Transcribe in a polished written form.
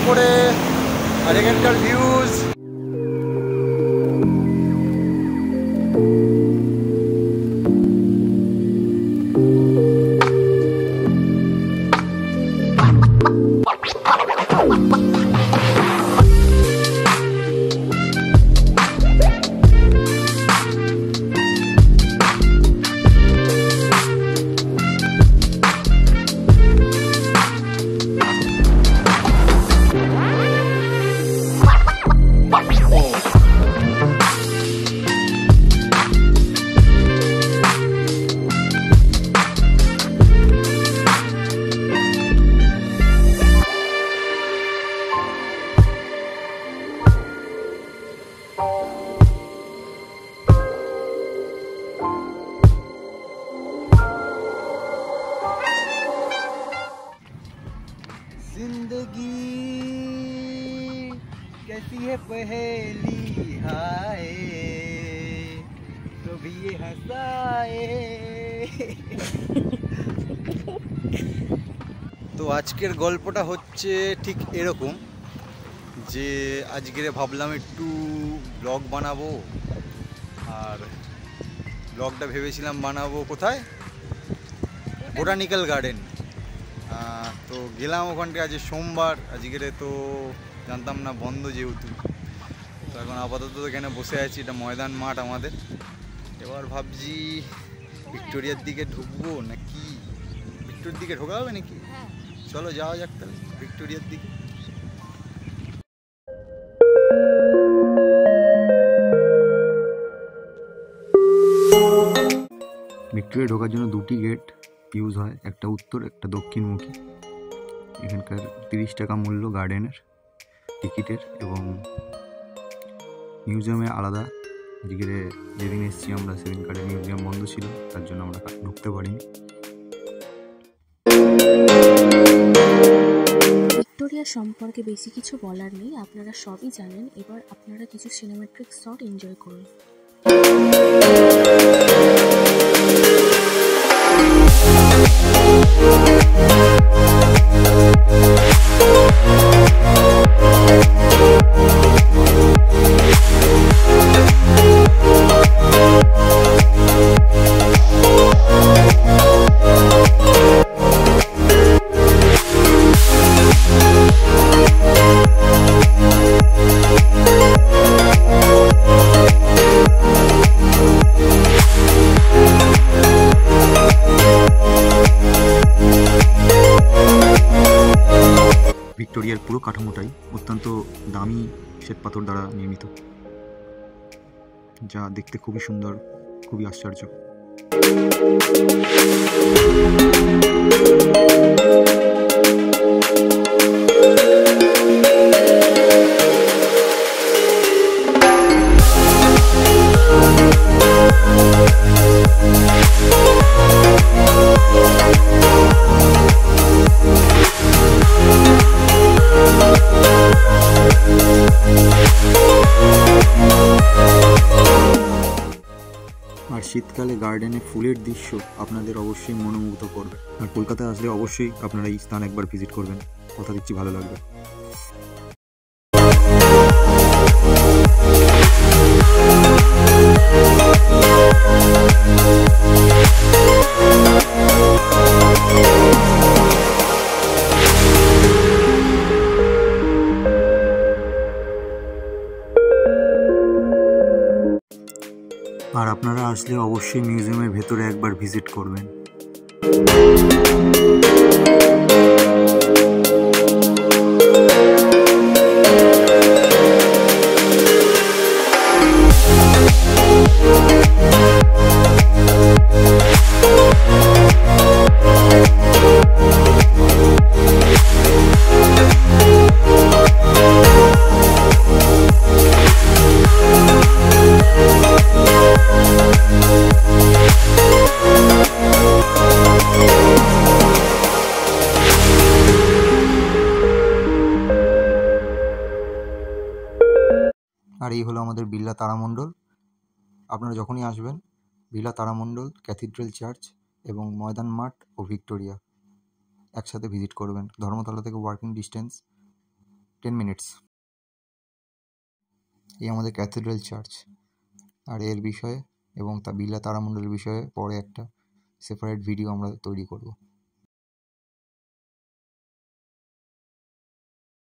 উপরে আর এখানকার ভিউজ। जिंदगी कैसी है पहेली हाय तो भी ये हंसाए। তো আজকের গল্পটা হচ্ছে ঠিক এরকম যে আজকে ভাবলাম একটু ব্লগ বানাবো, আর ব্লগটা ভেবেছিলাম বানাবো কোথায়, বোটানিক্যাল গার্ডেন। তো গেলাম ওখানটায়, আজ সোমবার, আজকের তো জানতাম না বন্ধ যেহেতু। তো এখন আপাতত এখানে বসে আছি, এটা ময়দান মাঠ আমাদের। এবার ভাবছি ভিক্টোরিয়ার দিকে ঢুকবো নাকি, ভিক্টোরিয়ার দিকে ঢোকা হবে নাকি? চলো যাওয়া যাক তাহলে ভিক্টোরিয়ার দিকে। ভিক্টোরিয়া ঢোকার জন্য দুটি গেট ইউজ হয়, একটা উত্তর একটা দক্ষিণমুখী। এখানকার 30 টাকা মূল্য গার্ডেনের টিকিটের, এবং মিউজিয়ামে আলাদা। আজকে যেদিন এসেছি আমরা সেদিনকার মিউজিয়াম বন্ধ ছিল, তার জন্য আমরা ঢুকতে পারিনি। ভিক্টোরিয়া সম্পর্কে বেশি কিছু বলার নেই, আপনারা সবই জানেন। এবার আপনারা কিছু সিনেমেট্রিক শট এনজয় করুন। ভিক্টোরিয়ার পুরো কাঠামোটাই অত্যন্ত দামি শ্বেতপাথর দ্বারা নির্মিত, যা দেখতে খুবই সুন্দর, খুবই আশ্চর্য। আর শীতকালে গার্ডেনে ফুলের দৃশ্য আপনাদের অবশ্যই মনোমুগ্ধ করবে। আর কলকাতায় আসলে অবশ্যই আপনারা এই স্থান একবার ভিজিট করবেন, কথা দিচ্ছি ভালো লাগবে। আর আপনারা আসলে অবশ্যই মিউজিয়ামের ভেতরে একবার ভিজিট করবেন। আর এই হলো আমাদের বিড়লা তারামণ্ডল। আপনারা যখনই আসবেন বিড়লা তারামণ্ডল, ক্যাথিড্রাল চার্চ এবং ময়দান মাঠ ও ভিক্টোরিয়া একসাথে ভিজিট করবেন। ধর্মতলা থেকে ওয়াকিং ডিস্টেন্স 10 মিনিটস। এই আমাদের ক্যাথিড্রাল চার্চ, আর এর বিষয়ে এবং বিলা তারামণ্ডলের বিষয়ে পরে একটা সেপারেট ভিডিও আমরা তৈরি করব।